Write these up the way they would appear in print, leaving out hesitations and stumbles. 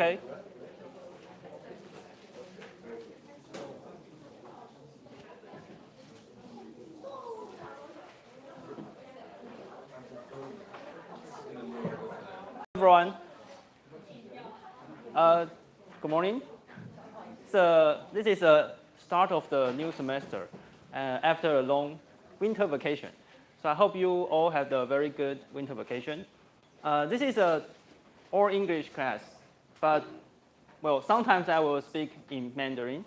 Okay. Everyone, good morning. So this is the start of the new semester after a long winter vacation. So I hope you all had a very good winter vacation. This is a all English class, but well, sometimes I will speak in Mandarin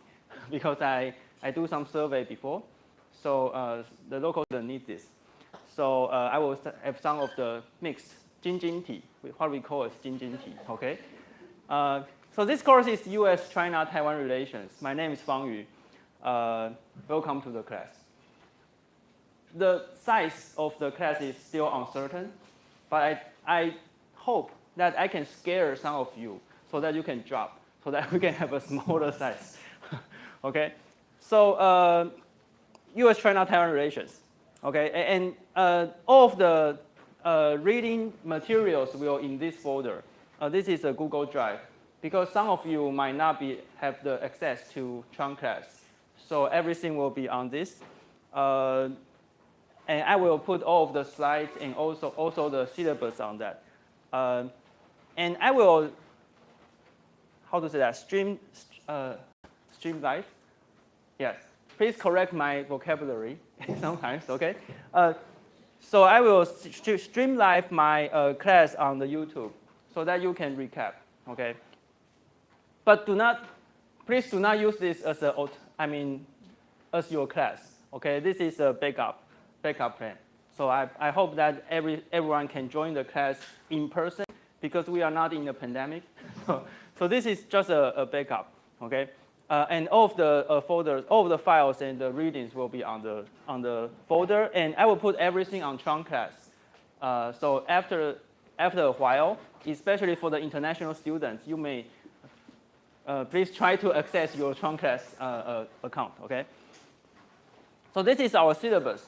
because I do some survey before. So the local students need this. So I will have some of the mixed 晶晶体, what we call as 晶晶体, okay? So this course is US-China-Taiwan Relations. My name is Fang Yu. Welcome to the class. The size of the class is still uncertain, but I hope that I can scare some of you so that you can drop, so that we can have a smaller size. Okay? So US-China-Taiwan Relations. Okay, and all of the reading materials will in this folder. This is a Google Drive because some of you might not have the access to Chuang class. So everything will be on this. And I will put all of the slides and also the syllabus on that. And I will, how to say that, stream live? Yes. Please correct my vocabulary sometimes, okay? So I will stream live my class on the YouTube so that you can recap, okay? But please do not use this as as your class, okay? This is a backup plan. So I hope that everyone can join the class in person because we are not in a pandemic. So this is just a backup, okay? And all of the folders, all of the files and the readings will be on the folder, and I will put everything on Chuang class. So after a while, especially for the international students, you may please try to access your Chuang class account. Okay. So this is our syllabus.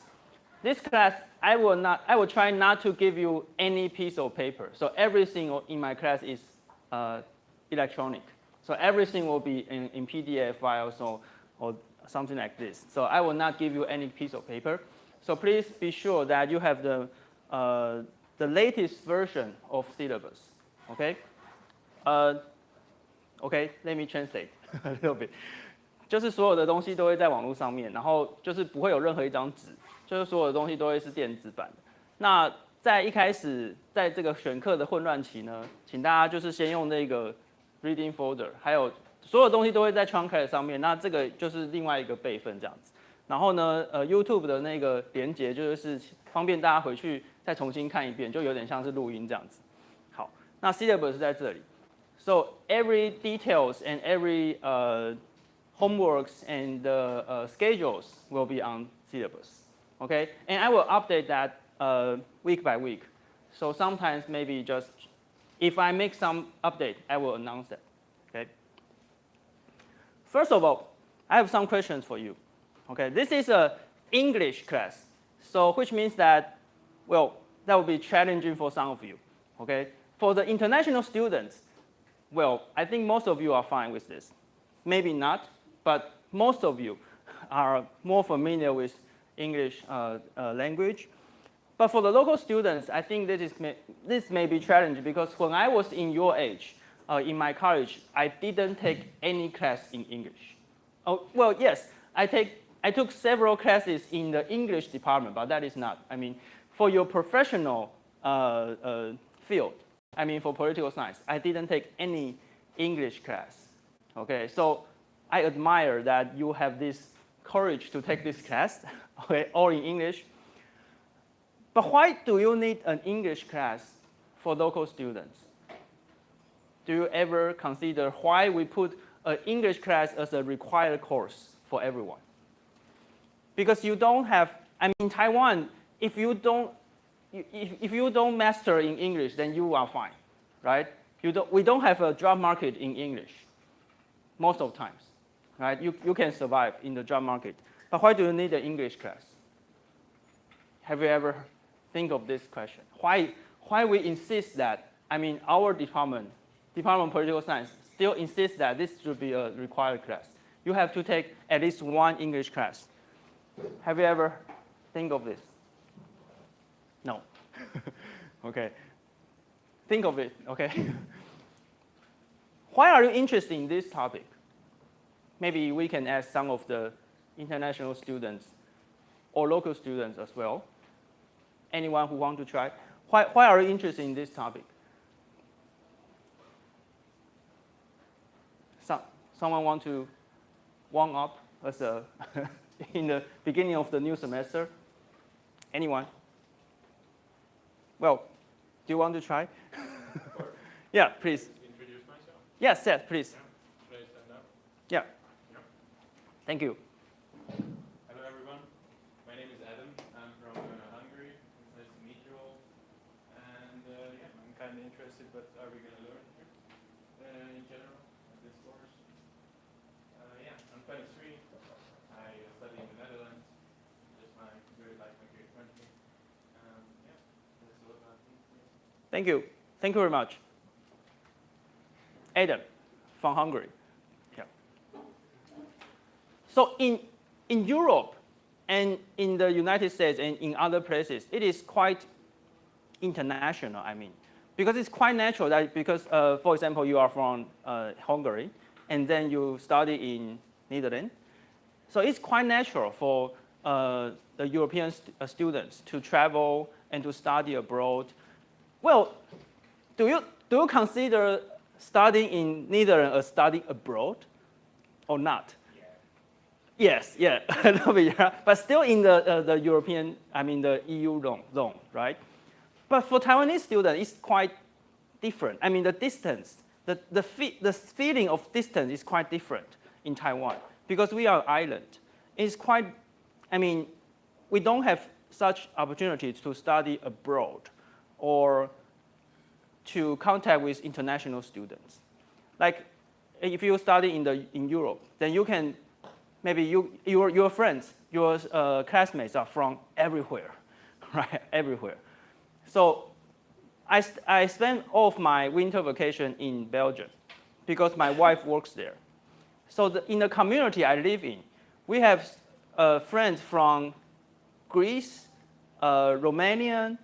This class, I will try not to give you any piece of paper. So everything in my class is electronic. So everything will be in PDF files or something like this. So I will not give you any piece of paper. So please be sure that you have the latest version of syllabus. Okay? Okay, let me translate a little bit. 就是所有的东西都会在网络上面，然后就是不会有任何一张纸，就是所有的东西都会是电子版的。那在一开始，在这个选课的混乱期呢，请大家就是先用那个 reading folder， 还有所有东西都会在 Chuang class 上面，那这个就是另外一个备份这样子。然后呢，YouTube 的那个连结就是方便大家回去再重新看一遍，就有点像是录音这样子。好，那 syllabus 在这里。So every details and every homeworks and schedules will be on syllabus. Okay, and I will update that week by week. So sometimes maybe just if I make some update, I will announce it. Okay. First of all, I have some questions for you. Okay, this is a English class, so which means that, well, that will be challenging for some of you. Okay, for the international students, well, I think most of you are fine with this. Maybe not, but most of you are more familiar with English language. But for the local students, I think this may be challenging because when I was in your age, in my college, I didn't take any class in English. Oh, well, yes, I took several classes in the English department, but that is not. I mean, for your professional field, I mean, for political science, I didn't take any English class. Okay, so I admire that you have this courage to take this class, okay, all in English. But why do you need an English class for local students? Do you ever consider why we put an English class as a required course for everyone? Because you don't have, I mean, in Taiwan, if you don't master in English, then you are fine, right? We don't have a job market in English most of the times, right? You can survive in the job market. But why do you need an English class? Have you ever think of this question? Why we insist that, I mean, our department Department of Political Science still insists that this should be a required class. You have to take at least one English class. Have you ever think of this? No. Okay. Think of it, okay? Why are you interested in this topic? Maybe we can ask some of the international students or local students as well. Anyone who want to try? Why are you interested in this topic? Someone want to warm up as a in the beginning of the new semester? Anyone? Well, do you want to try? Yeah, please. Introduce myself? Yes, yes, please. Yeah. Should I stand up? Yeah. Yeah. Thank you. Hello, everyone. My name is Adam. I'm from Hungary. It's nice to meet you all. And yeah, I'm kind of interested, what are we going to learn here in general at this course? Yeah, I'm 23. I study in the Netherlands. I really like my great country. Yeah, that's all about me. Thank you. Thank you very much. Adam from Hungary. Yeah. So in Europe and in the United States and in other places, it is quite international, I mean. Because it's quite natural that because, for example, you are from Hungary and then you study in Netherlands. So it's quite natural for the European students to travel and to study abroad. Well, do you consider studying in Netherlands a study abroad or not? Yeah. Yes, yeah, a little bit, yeah. But still in the European, I mean the EU zone, right? But for Taiwanese students, it's quite different. I mean the distance, the feeling of distance is quite different in Taiwan because we are an island. It's quite, I mean, we don't have such opportunities to study abroad or to contact with international students. Like if you study in Europe, then you can, maybe your friends, your classmates are from everywhere, right? Everywhere. So I spent all of my winter vacation in Belgium because my wife works there. So in the community I live in, we have friends from Greece, Romania,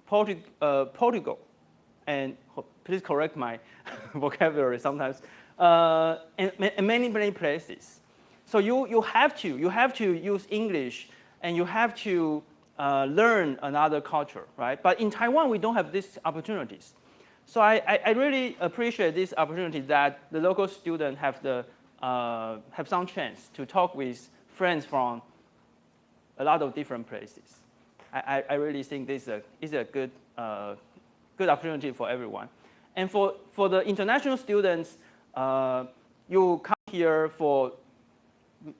Portugal, and please correct my vocabulary sometimes, and many places. So you have to use English and you have to learn another culture, right? But in Taiwan, we don't have these opportunities. So I really appreciate this opportunity that the local students have some chance to talk with friends from a lot of different places. I really think this is a good opportunity for everyone. And for the international students, you come here for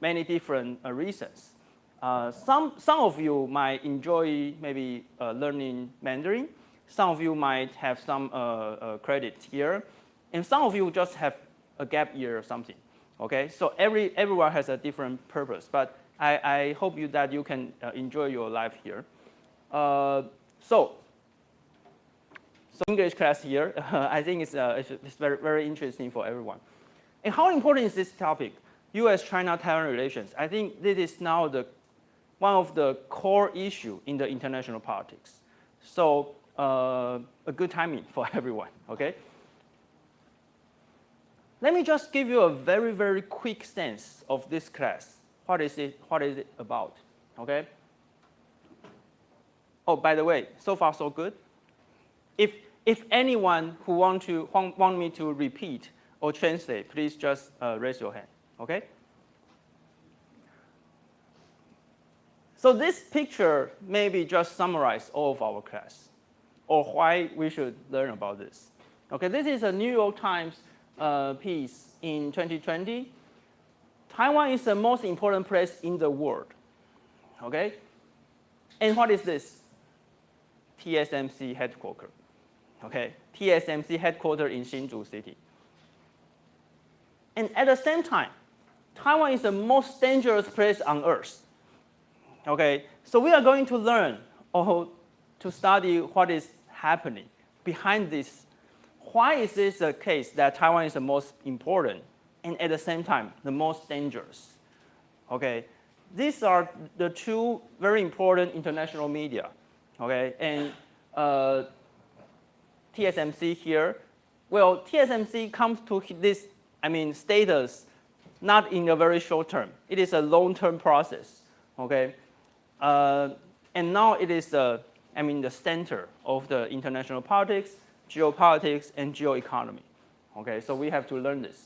many different reasons. Some of you might enjoy maybe learning Mandarin. Some of you might have some credit here. And some of you just have a gap year or something. Okay, so everyone has a different purpose. But I hope that you can enjoy your life here. So English class here, I think it's very, very interesting for everyone. And how important is this topic? US-China-Taiwan Relations. I think this is now one of the core issues in the international politics. So a good timing for everyone, okay? Let me just give you a very, very quick sense of this class. What is it about, okay? Oh, by the way, so far so good. If anyone who want me to repeat or translate, please just raise your hand, okay? So this picture maybe just summarize all of our class or why we should learn about this. Okay, this is a New York Times piece in 2020. Taiwan is the most important place in the world, okay? And what is this? TSMC headquarters, okay? TSMC headquarters in Hsinchu City. And at the same time, Taiwan is the most dangerous place on earth. Okay, so we are going to learn or to study what is happening behind this. why is this the case that Taiwan is the most important and at the same time the most dangerous? Okay, these are the two very important international media. Okay, and TSMC here. Well, TSMC comes to this, status not in a very short term. It is a long-term process. Okay, and now it is the center of the international politics, geopolitics, and geoeconomy. Okay, so we have to learn this.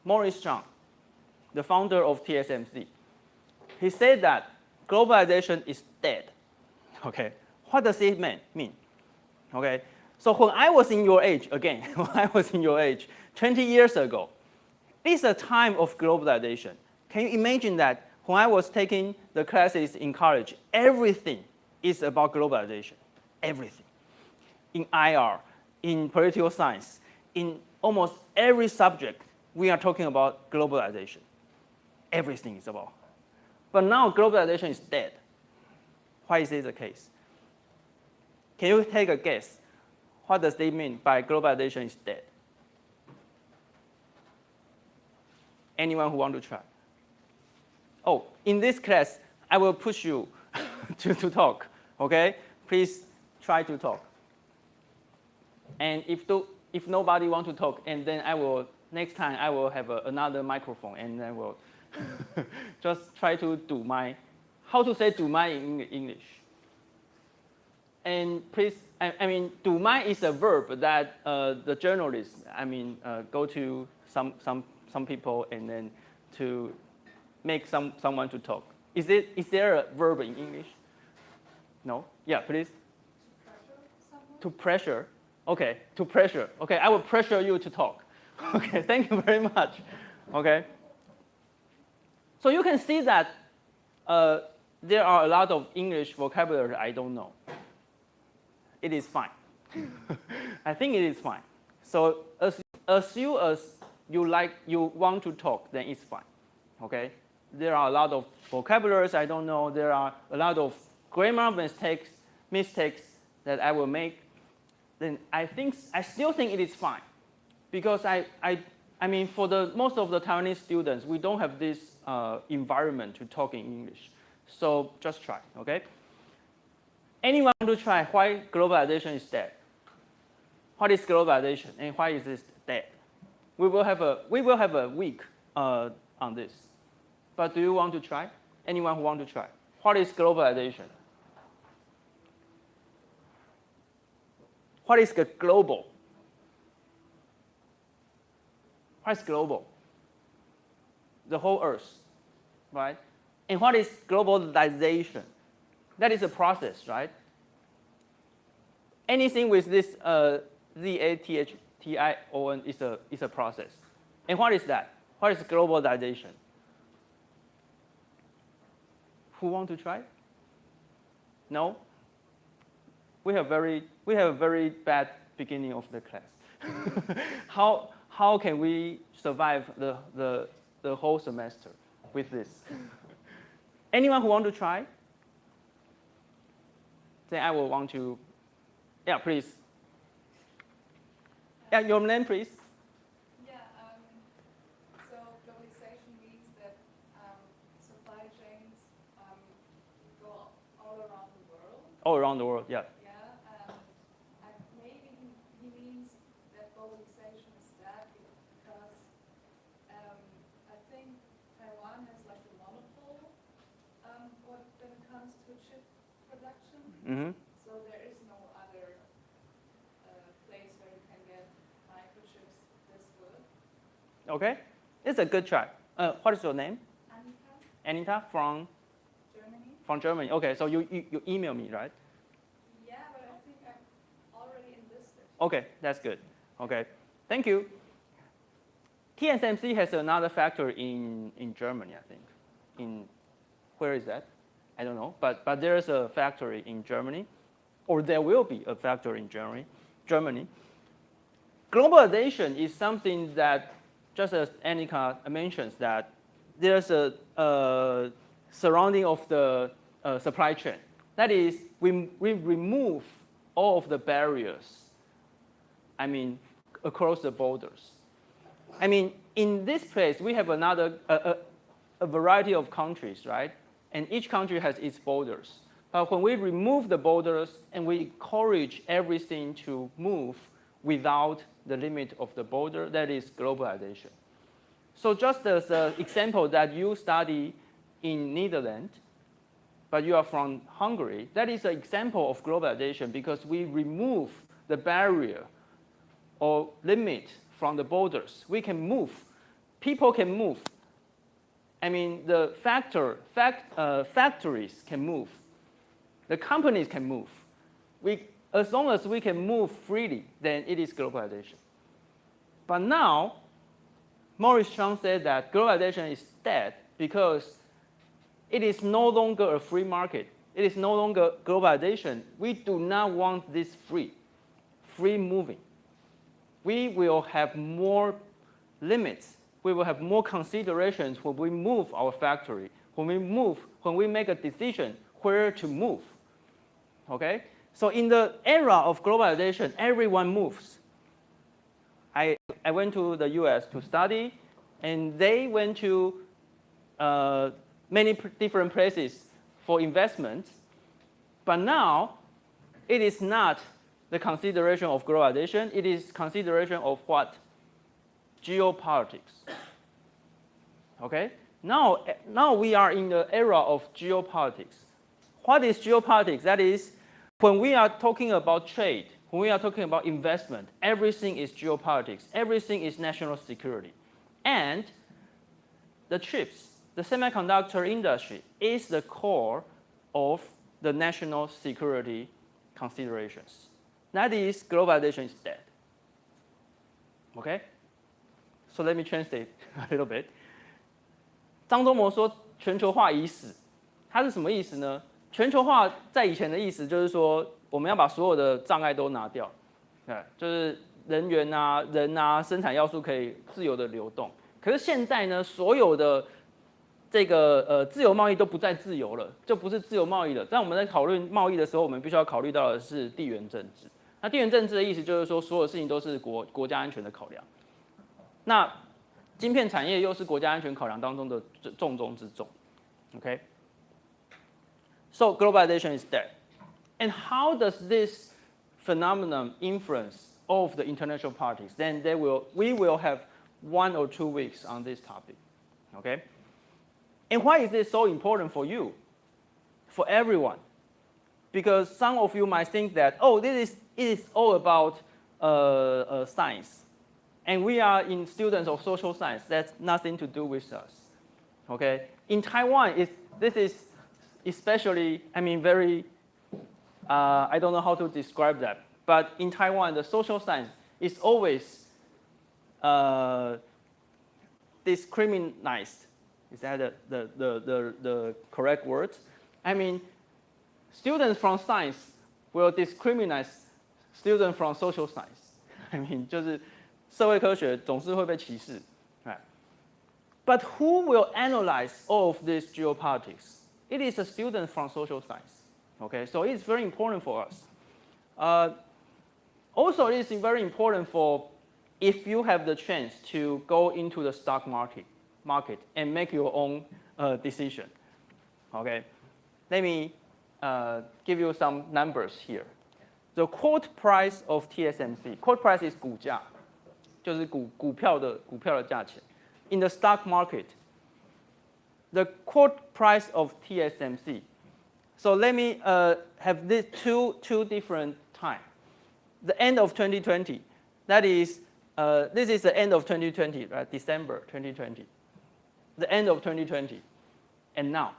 Maurice Zhang, the founder of TSMC, he said that globalization is dead. Okay, what does it mean? Okay, so when I was in your age, again, when I was in your age, 20 years ago, it's a time of globalization. Can you imagine that when I was taking the classes in college, everything is about globalization, everything. In IR, in political science, in almost every subject, we are talking about globalization. Everything is about. But now globalization is dead. Why is this the case? Can you take a guess? What does it mean by globalization is dead? Anyone who want to try? Oh, in this class, I will push you to talk, okay? Please try to talk. And if nobody want to talk, and then next time I will have another microphone, and I will just try to do my, how to say do my in English. And please, do my is a verb that the journalists, go to some people and then to make someone to talk. Is there a verb in English? No? Yeah, please. To pressure. Okay, to pressure. Okay, I will pressure you to talk. Okay, thank you very much. Okay. So you can see that there are a lot of English vocabulary I don't know. It is fine. I think it is fine. So as you want to talk, then it's fine. Okay? There are a lot of vocabularies I don't know. There are a lot of grammar mistakes that I will make. Then I still think it is fine, because for the most of the Taiwanese students, we don't have this environment to talk in English. So just try. Okay? Anyone want to try why globalization is dead? What is globalization and why is this dead? We will have a week on this. But do you want to try? Anyone who want to try? What is globalization? What is the global? What is global? The whole Earth, right? And what is globalization? That is a process, right? Anything with this Z-A-T-H-T-I-O-N is a process. And what is that? What is globalization? Who want to try? No? We have a very bad beginning of the class. How can we survive the whole semester with this? Anyone who want to try? Then I will want to, yeah, please. Yeah, your name, please. Yeah, so globalization means that supply chains go all around the world. All around the world, yeah. Yeah, and maybe he means that globalization is dead because I think Taiwan has like a monopole when it comes to chip production. Mm-hmm. So there is no other place where you can get microchips this good. Okay, it's a good try. What is your name? Anita, Anita from Germany. from Germany. Okay, so you email me, right? Yeah, but I think I'm already enlisted. Okay, that's good. Okay, thank you. TSMC has another factory in Germany, I think. Where is that? I don't know, but there is a factory in Germany, or there will be a factory in Germany. Globalization is something that, just as Annika mentions, that there's a surrounding of the supply chain. That is, we remove all of the barriers, I mean, across the borders. I mean, in this place, we have a variety of countries, right? And each country has its borders. But when we remove the borders and we encourage everything to move without the limit of the border, that is globalization. So just as an example that you study in Netherlands, but you are from Hungary, that is an example of globalization because we remove the barrier or limit from the borders. We can move. People can move. I mean, the factories can move. The companies can move. As long as we can move freely, then it is globalization. But now, Maurice Strong said that globalization is dead because it is no longer a free market. It is no longer globalization. We do not want this free moving. We will have more limits. We will have more considerations when we move our factory, when we make a decision where to move. Okay? So in the era of globalization, everyone moves. I went to the US to study, and they went to many different places for investment. But now, it is not the consideration of globalization. It is consideration of what? Geopolitics. Okay? Now we are in the era of geopolitics. What is geopolitics? That is, when we are talking about trade, when we are talking about investment, everything is geopolitics. Everything is national security. And the chips, the semiconductor industry, is the core of the national security considerations. That is, globalization is dead. Okay? So let me translate a little bit. 张忠谋说全球化已死，它是什么意思呢？全球化在以前的意思就是说，我们要把所有的障碍都拿掉，就是人员啊、人啊、生产要素可以自由的流动。可是现在呢，所有的这个自由贸易都不再自由了，就不是自由贸易了。在我们在讨论贸易的时候，我们必须要考虑到的是地缘政治。那地缘政治的意思就是说，所有事情都是国家安全的考量。那晶片产业又是国家安全考量当中的重中之重。Okay? So globalization is dead. And how does this phenomenon influence all of the international parties? Then we will have 1 or 2 weeks on this topic. Okay? And why is this so important for you? For everyone? Because some of you might think that, oh, it is all about science. And we are students of social science. That's nothing to do with us. Okay? In Taiwan, this is especially, I mean, very, I don't know how to describe that. But in Taiwan, the social science is always discriminized. Is that the correct word? I mean, students from science will discriminate students from social science. I mean, 就是社会科学总是会被歧视。Right? But who will analyze all of this geopolitics? It is a student from social science. Okay, so it's very important for us. Also, it is very important for if you have the chance to go into the stock market and make your own decision. Okay, let me give you some numbers here. The quote price of TSMC. Quote price is 股价，就是股票的价钱。In the stock market, the quote price of TSMC. So let me have this two different time. The end of 2020. That is, this is the end of 2020, right? December 2020. The end of 2020, and now,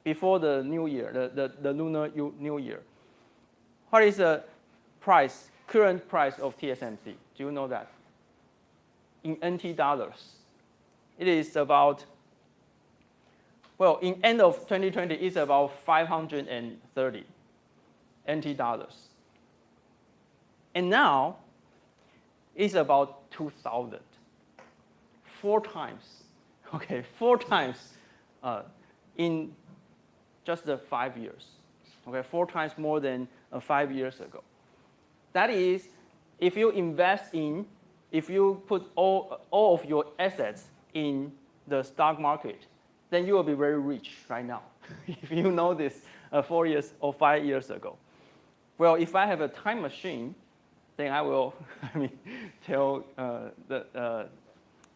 before the new year, the Lunar New Year. What is the price, current price of TSMC? Do you know that? In NT dollars. It is about, well, in end of 2020, it's about 530 NT dollars. And now, it's about 2,000. 4 times. Okay, 4 times in just 5 years. Okay, 4 times more than 5 years ago. That is, if you invest in, if you put all of your assets in the stock market, then you will be very rich right now. If you know this 4 years or 5 years ago. Well, if I have a time machine, then I will tell the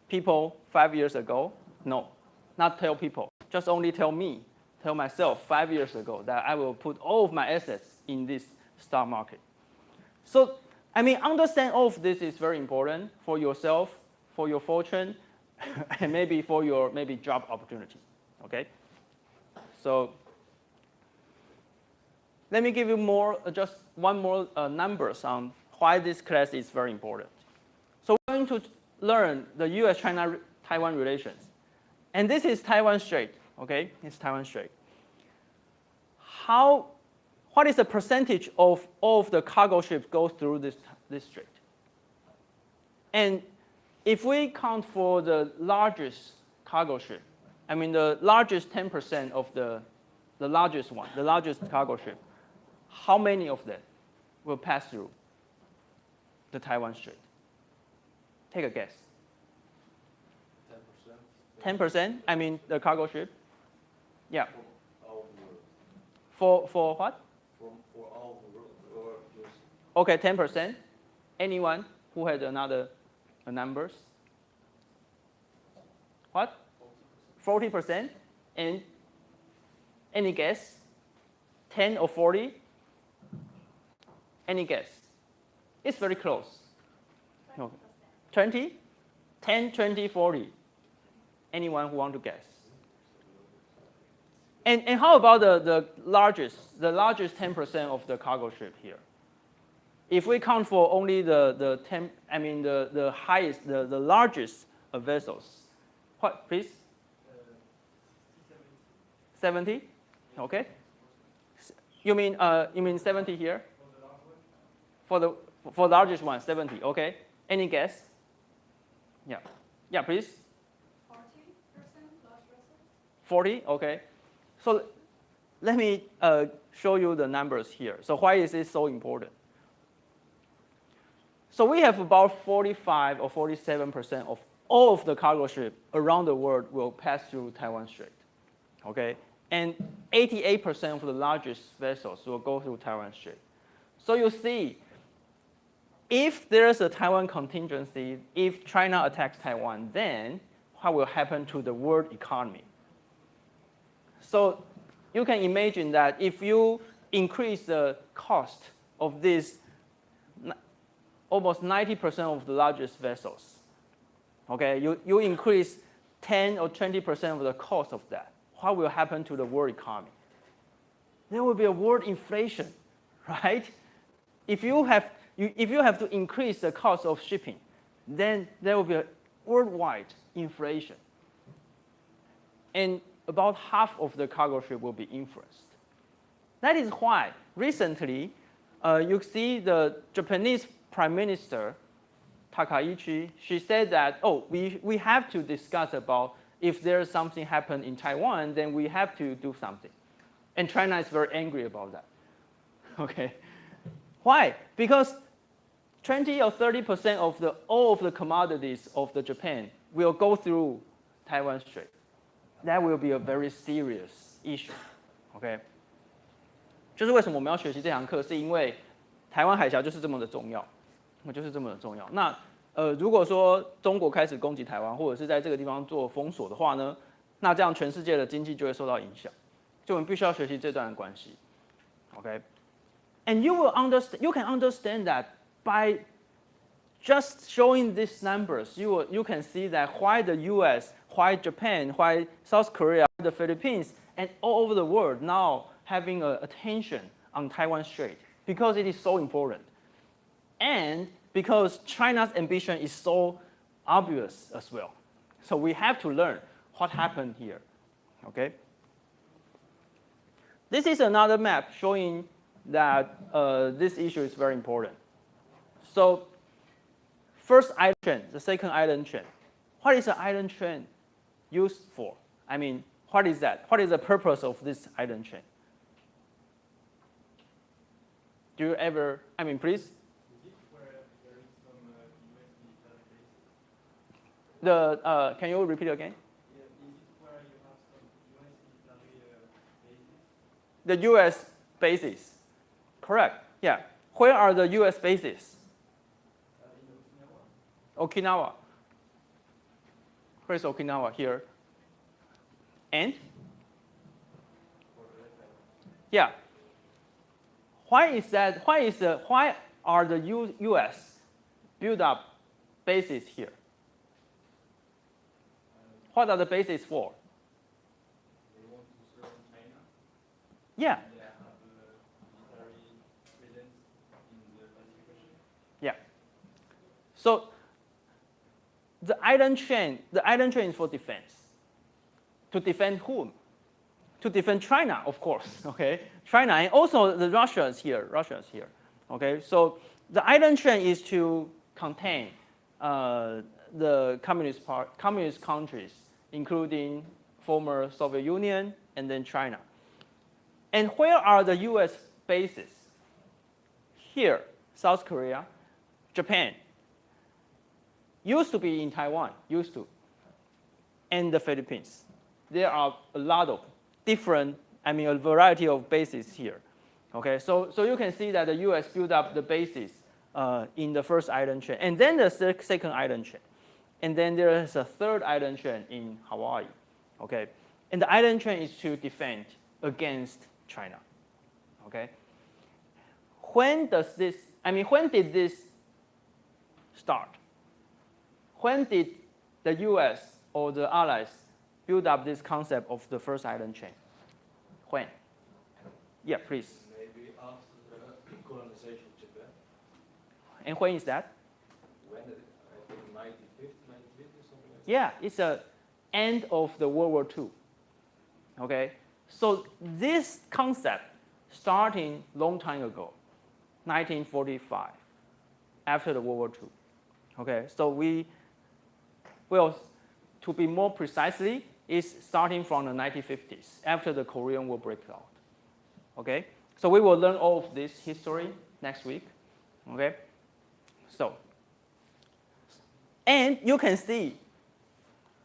people 5 years ago, no, not tell people, just only tell me, tell myself 5 years ago that I will put all of my assets in this stock market. So, understand all of this is very important for yourself, for your fortune, and maybe for your job opportunity, okay? So, let me give you just one more numbers on why this class is very important. So we're going to learn the US-China-Taiwan relations. And this is Taiwan Strait, okay? It's Taiwan Strait. What is the percentage of all of the cargo ships go through this strait? And if we count for the largest cargo ship, the largest 10% of the largest one, the largest cargo ship, how many of them will pass through the Taiwan Strait? Take a guess. 10%? The cargo ship? Yeah. For what? For all the world, or just... Okay, 10%. Anyone who has another numbers? What? 40%? And any guess? 10 or 40? Any guess? It's very close. 20%. 20? 10, 20, 40. Anyone who want to guess? And how about the largest 10% of the cargo ship here? If we count for only the highest, the largest vessels, what, please? 70? Okay. You mean 70 here? For the largest one, 70. Okay. Any guess? Yeah. Yeah, please. 40% large vessels? 40. Okay. So let me show you the numbers here. So why is it so important? So we have about 45 or 47% of all of the cargo ships around the world will pass through Taiwan Strait. Okay. And 88% of the largest vessels will go through Taiwan Strait. So you see, if there's a Taiwan contingency, if China attacks Taiwan, then what will happen to the world economy? So you can imagine that if you increase the cost of this almost 90% of the largest vessels, okay, you increase 10 or 20% of the cost of that, what will happen to the world economy? There will be a world inflation, right? If you have to increase the cost of shipping, then there will be a worldwide inflation. And about half of the cargo ship will be influenced. That is why recently you see the Japanese Prime Minister Takaichi, she said that, we have to discuss about if there's something happen in Taiwan, then we have to do something. And China is very angry about that. Okay. Why? Because 20 or 30% of all of the commodities of the Japan will go through Taiwan Strait. That will be a very serious issue. Okay. 就是为什么我们要学习这堂课，是因为台湾海峡就是这么的重要，就是这么的重要。那如果说中国开始攻击台湾，或者是在这个地方做封锁的话呢，那这样全世界的经济就会受到影响。就我们必须要学习这段的关系。Okay. And you can understand that by just showing these numbers, you can see that why the US, why Japan, why South Korea, the Philippines, and all over the world now having attention on Taiwan Strait, because it is so important. And because China's ambition is so obvious as well. So we have to learn what happened here. Okay? This is another map showing that this issue is very important. So first island chain, the second island chain. What is the island chain used for? What is that? What is the purpose of this island chain? Do you ever, please? Can you repeat again? Yeah, is it where you have some US military bases? The U.S. bases. Correct. Yeah. Where are the U.S. bases? In Okinawa? Okinawa. Where's Okinawa? Here. And? Yeah. Why is that? Why are the U.S. build up bases here? What are the bases for? They want to serve China. Yeah. They have military presence in the Pacific Ocean. Yeah. So the island chain is for defense. To defend whom? To defend China, of course. Okay, China and also the Russians here. Okay, so the island chain is to contain the communist countries, including former Soviet Union and then China. And where are the U.S. bases? Here, South Korea, Japan. Used to be in Taiwan, and the Philippines. There are a lot of different, a variety of bases here. Okay, so you can see that the U.S. built up the bases in the first island chain, and then the second island chain. And then there is a third island chain in Hawaii. Okay, and the island chain is to defend against China. Okay. When did this start? When did the U.S. or the Allies build up this concept of the first island chain? When? Yeah, please. Maybe after the colonization of Japan. And when is that? When did it? I think 1950, something like that. Yeah, it's the end of the World War II. Okay, so this concept starting long time ago, 1945, after the World War II. Okay, so to be more precisely, it's starting from the 1950s, after the Korean War breaks out. Okay, so we will learn all of this history next week. Okay, so, and you can see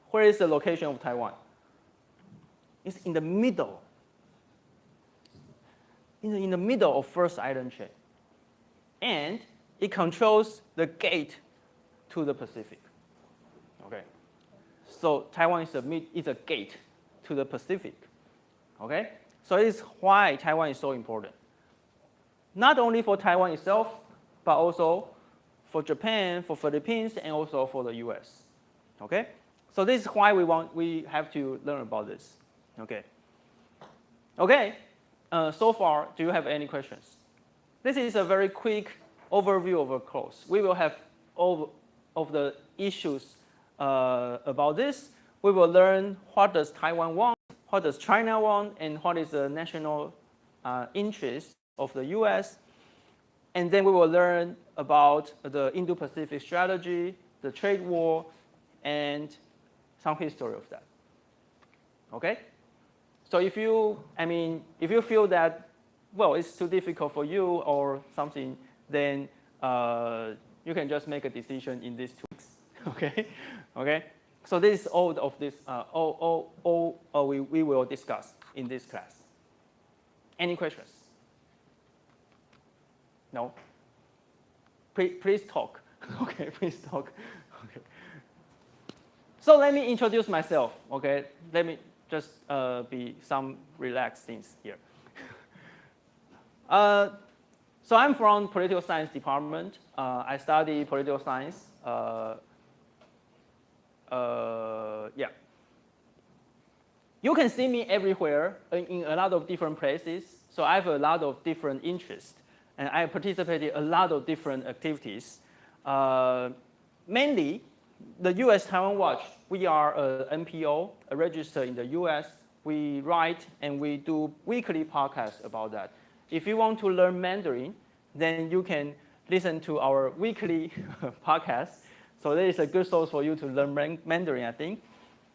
where is the location of Taiwan. It's in the middle. In the middle of first island chain. And it controls the gate to the Pacific. Okay. So Taiwan is a gate to the Pacific. Okay? So it is why Taiwan is so important. Not only for Taiwan itself, but also for Japan, for Philippines, and also for the US. Okay? So this is why we have to learn about this. Okay. Okay. So far, do you have any questions? This is a very quick overview of a course. We will have all of the issues about this. We will learn what does Taiwan want, what does China want, and what is the national interest of the US. And then we will learn about the Indo-Pacific strategy, the trade war, and some history of that. Okay? So if you feel that, well, it's too difficult for you or something, then you can just make a decision in these 2 weeks. Okay? Okay? So this is all of this, we will discuss in this class. Any questions? No? Please talk. Okay, please talk. Okay. So let me introduce myself. Okay, let me just be some relaxed things here. So I'm from political science department. I study political science. Yeah. You can see me everywhere in a lot of different places. So I have a lot of different interests. And I participated in a lot of different activities. Mainly, the US Taiwan Watch, we are an NPO, a register in the US. We write and we do weekly podcasts about that. If you want to learn Mandarin, then you can listen to our weekly podcast. So that is a good source for you to learn Mandarin, I think.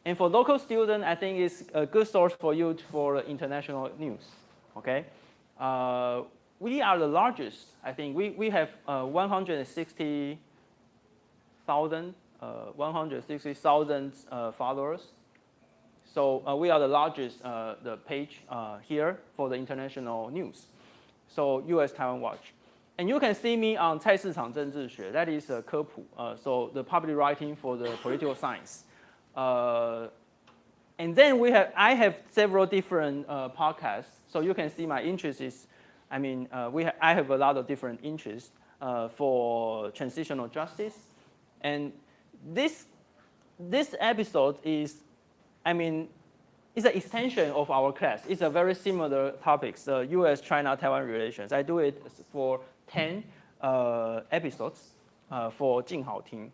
And for local students, I think it's a good source for you for international news. Okay? We are the largest, I think. We have 160,000 160,000 followers. So we are the largest the page here for the international news. So US-Taiwan Watch. And you can see me on 菜市场政治学, that is 科普, so the public writing for the political science. And then I have several different podcasts, so you can see my interest is, I have a lot of different interests for transitional justice. And this episode is, it's an extension of our class. It's a very similar topics, the US-China-Taiwan Relations. I do it for 10 episodes for 静好听.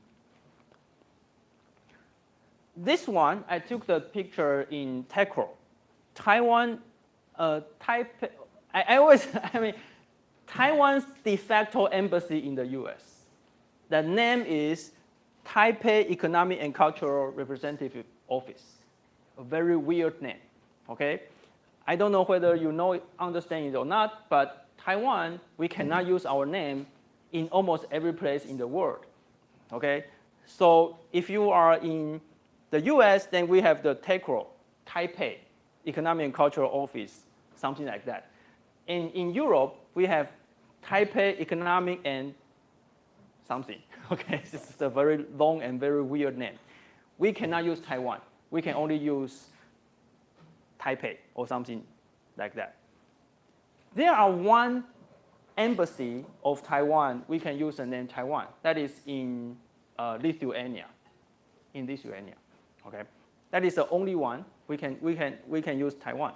This one, I took the picture in Taipei, Taiwan, Taipei. Taiwan's de facto embassy in the US. The name is Taipei Economic and Cultural Representative Office. A very weird name, okay? I don't know whether you understand it or not, but Taiwan, we cannot use our name in almost every place in the world, okay? So if you are in the US, then we have the Taipei Economic and Cultural Office, something like that. And in Europe, we have Taipei Economic and something, okay? This is a very long and very weird name. We cannot use Taiwan. We can only use Taipei or something like that. There are one embassy of Taiwan, we can use the name Taiwan. That is in Lithuania, okay? That is the only one we can use Taiwan.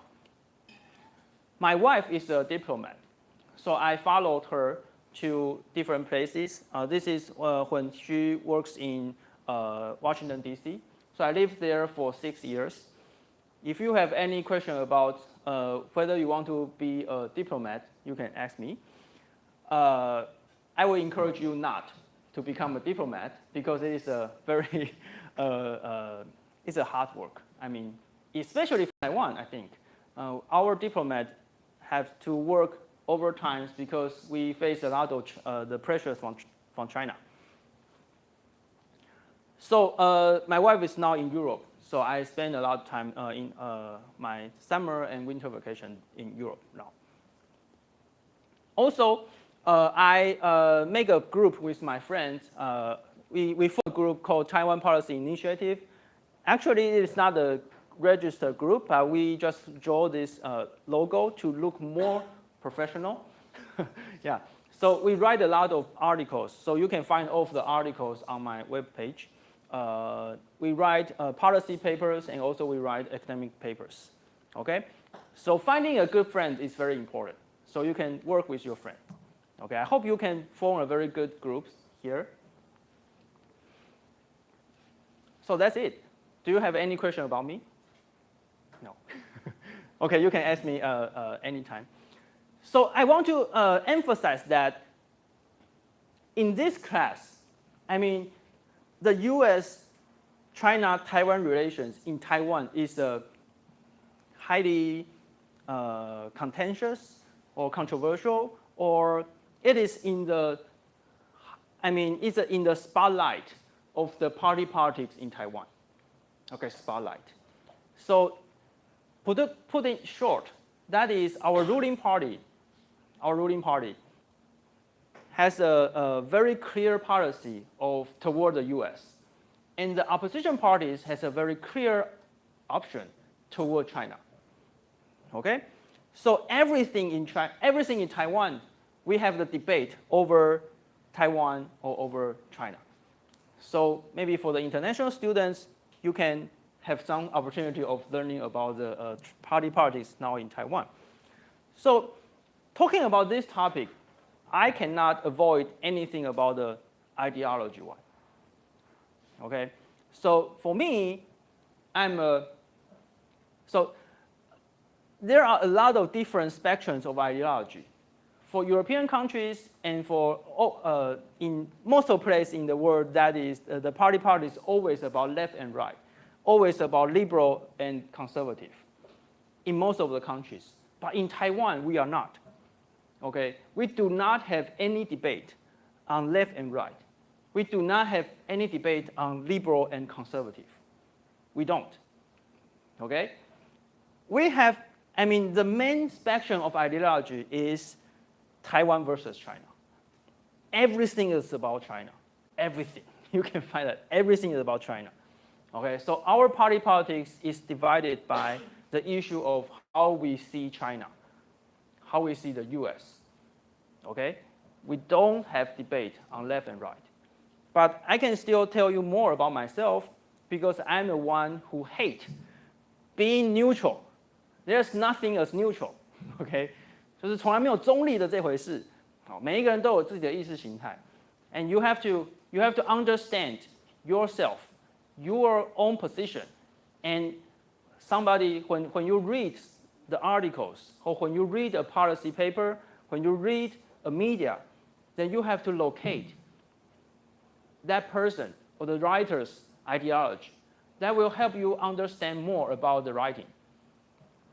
My wife is a diplomat, so I followed her to different places. This is when she works in Washington, D.C. So I lived there for 6 years. If you have any question about whether you want to be a diplomat, you can ask me. I will encourage you not to become a diplomat because it is a very, it's a hard work. Especially for Taiwan, I think. Our diplomats have to work overtime because we face a lot of the pressures from China. So my wife is now in Europe, so I spend a lot of time in my summer and winter vacation in Europe now. Also, I make a group with my friends. We form a group called Taiwan Policy Initiative. Actually, it's not a registered group, but we just draw this logo to look more professional. Yeah. So we write a lot of articles. So you can find all of the articles on my webpage. We write policy papers and also we write academic papers. Okay? So finding a good friend is very important. So you can work with your friend. Okay? I hope you can form a very good group here. So that's it. Do you have any question about me? No. Okay, you can ask me anytime. So I want to emphasize that in this class, the US-China-Taiwan relations in Taiwan is highly contentious or controversial, or it is in the, it's in the spotlight of the party politics in Taiwan. Okay, spotlight. So put it short, that is our ruling party. Our ruling party has a very clear policy toward the U.S. And the opposition parties has a very clear option toward China. Okay? So everything in Taiwan, we have the debate over Taiwan or over China. So maybe for the international students, you can have some opportunity of learning about the party politics now in Taiwan. So talking about this topic, I cannot avoid anything about the ideology one. Okay? So for me, so there are a lot of different spectrums of ideology. For European countries and for in most of places in the world, that is the party is always about left and right, always about liberal and conservative in most of the countries. But in Taiwan, we are not. Okay? We do not have any debate on left and right. we do not have any debate on liberal and conservative. We don't. Okay? We have, the main spectrum of ideology is Taiwan versus China. Everything is about China. Everything. You can find that. Everything is about China. Okay, so our party politics is divided by the issue of how we see China, how we see the US. Okay? We don't have debate on left and right. But I can still tell you more about myself because I'm the one who hates being neutral. There's nothing as neutral. Okay? 就是从来没有中立的这回事。好，每一个人都有自己的意识形态。And you have to understand yourself, your own position. And somebody, when you read the articles, or when you read a policy paper, when you read a media, then you have to locate that person or the writer's ideology. That will help you understand more about the writing.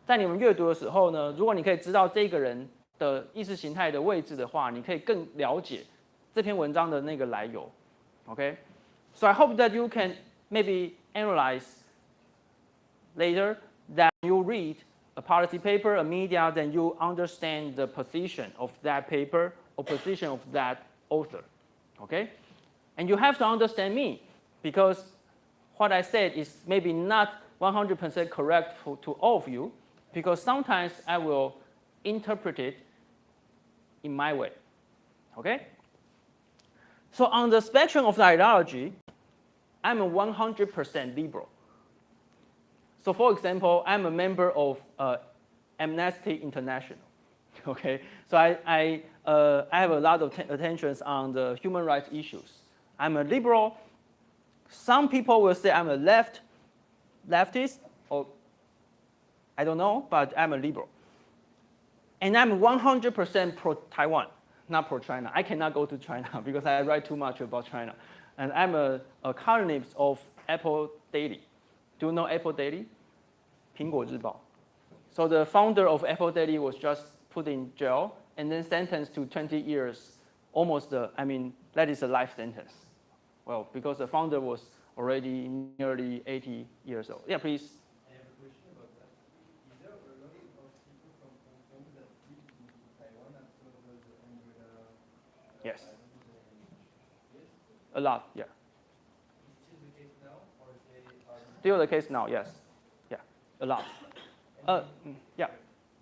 在你们阅读的时候呢，如果你可以知道这个人的意识形态的位置的话，你可以更了解这篇文章的那个来由。Okay? So I hope that you can maybe analyze later that you read a policy paper, a media, then you understand the position of that paper or position of that author. Okay? And you have to understand me because what I said is maybe not 100% correct to all of you because sometimes I will interpret it in my way. Okay? So on the spectrum of the ideology, I'm a 100% liberal. So for example, I'm a member of Amnesty International. Okay? So I have a lot of attentions on the human rights issues. I'm a liberal. Some people will say I'm a leftist, or I don't know, but I'm a liberal. And I'm 100% pro-Taiwan, not pro-China. I cannot go to China because I write too much about China. And I'm a columnist of Apple Daily. Do you know Apple Daily? 苹果日报. So the founder of Apple Daily was just put in jail and then sentenced to 20 years, almost, that is a life sentence. Well, because the founder was already nearly 80 years old. Yeah, please. I have a question about that. Is there a lot of people from Hong Kong that flee to Taiwan after the umbrella? Yes. Yes? A lot, yeah. Is still the case now, or they are? Still the case now, yes. Yeah, a lot. Yeah.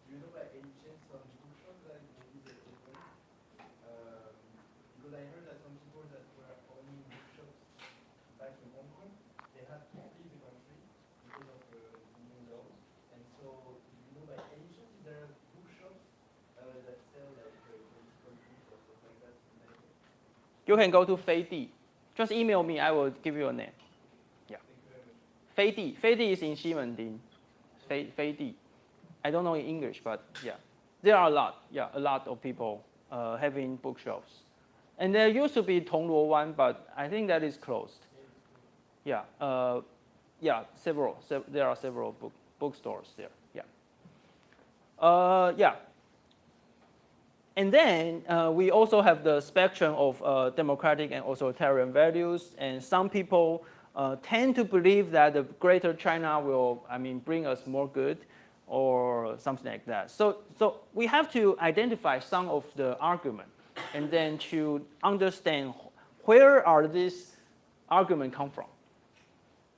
Do you know by any chance some bookshops that maybe they open? Because I heard that some people that were owning bookshops back in Hong Kong, they had to leave the country because of the new laws. And so, do you know by any chance if there are bookshops that sell like political books or stuff like that in Taipei? You can go to Feidi. Just email me, I will give you a name. Yeah. Thank you very much. Feidi. Feidi is in Ximending. Feidi. I don't know in English, but yeah. There are a lot of people having bookshops. And there used to be Tongluo one, but I think that is closed. Yeah, several. There are several bookstores there. Yeah. And then we also have the spectrum of democratic and authoritarian values. And some people tend to believe that the Greater China will, bring us more good, or something like that. So we have to identify some of the argument, and then to understand where are these arguments come from.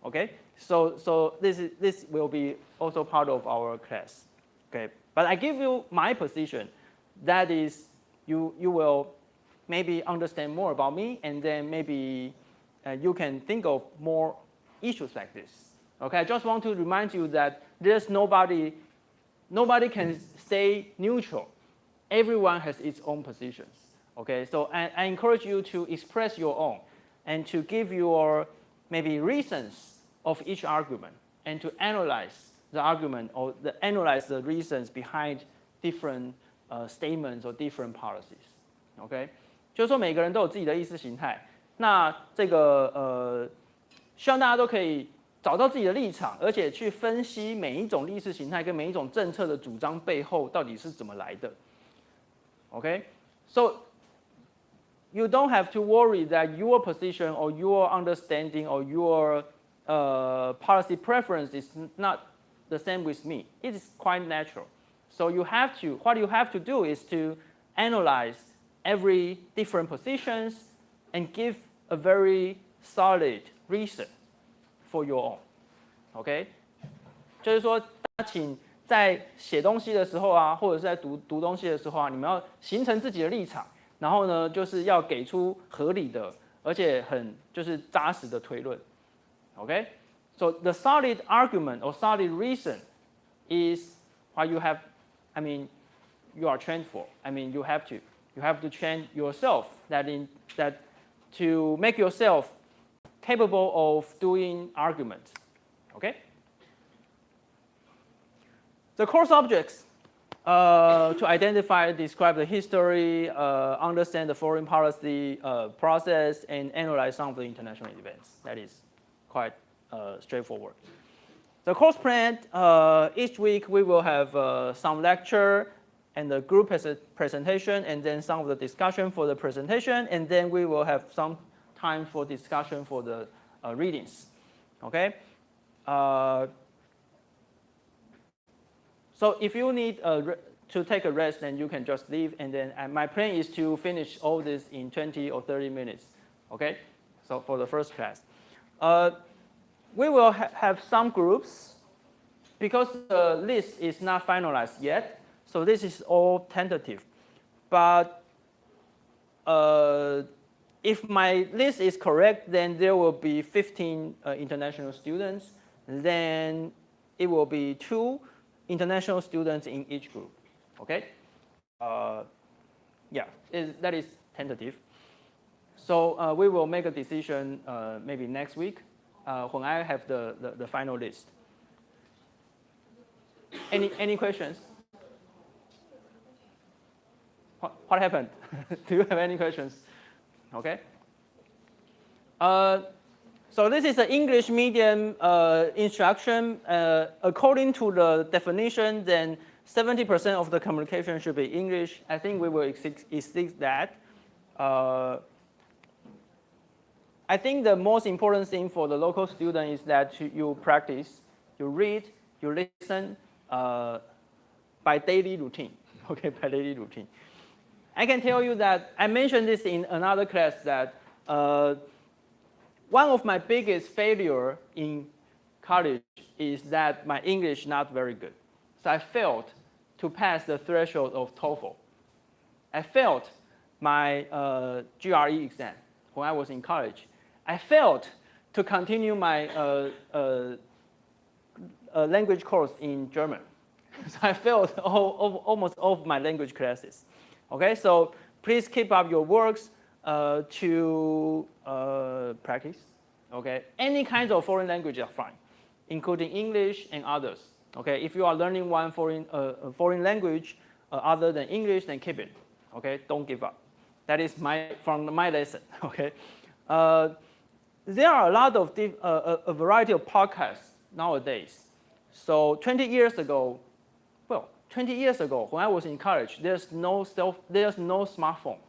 Okay, so this will be also part of our class. Okay, but I give you my position. That is, you will maybe understand more about me, and then maybe you can think of more issues like this. Okay, I just want to remind you that there's nobody can stay neutral. Everyone has its own positions. Okay, so I encourage you to express your own and to give your maybe reasons of each argument and to analyze the argument or analyze the reasons behind different statements or different policies. OK， 就是说每个人都有自己的意识形态。那这个希望大家都可以找到自己的立场，而且去分析每一种意识形态跟每一种政策的主张背后到底是怎么来的。OK， so you don't have to worry that your position or your understanding or your policy preference is not the same with me. It is quite natural. So what you have to do is to analyze every different positions and give a very solid reason for your own. OK， 就是说，请在写东西的时候啊，或者是在读东西的时候啊，你们要形成自己的立场，然后呢，就是要给出合理的，而且很就是扎实的推论。OK， so the solid argument or solid reason is what you have. I mean, you are trained for. I mean, you have to train yourself that to make yourself capable of doing arguments. Okay. The course objects to identify, describe the history, understand the foreign policy process, and analyze some of the international events. That is quite straightforward. The course plan, each week we will have some lecture and the group presentation, and then some of the discussion for the presentation, and then we will have some time for discussion for the readings. Okay. So if you need to take a rest, then you can just leave, and then my plan is to finish all this in 20 or 30 minutes. Okay. So for the first class. We will have some groups because the list is not finalized yet. So this is all tentative. But if my list is correct, then there will be 15 international students. Then it will be 2 international students in each group. Okay? Yeah, that is tentative. So we will make a decision maybe next week. When I have the final list. Any questions? What happened? Do you have any questions? Okay. So this is an English medium instruction. According to the definition, then 70% of the communication should be English. I think we will exceed that. I think the most important thing for the local student is that you practice, you read, you listen by daily routine. Okay, by daily routine. I can tell you that I mentioned this in another class that one of my biggest failure in college is that my English not very good. So I failed to pass the threshold of TOEFL. I failed my GRE exam when I was in college. I failed to continue my language course in German. So I failed almost all of my language classes. Okay, so please keep up your works to practice. Okay, any kinds of foreign language are fine, including English and others. Okay, if you are learning one foreign language other than English, then keep it. Okay, don't give up. That is from my lesson. Okay. There are a lot of a variety of podcasts nowadays. So 20 years ago, when I was in college, there's no smartphones,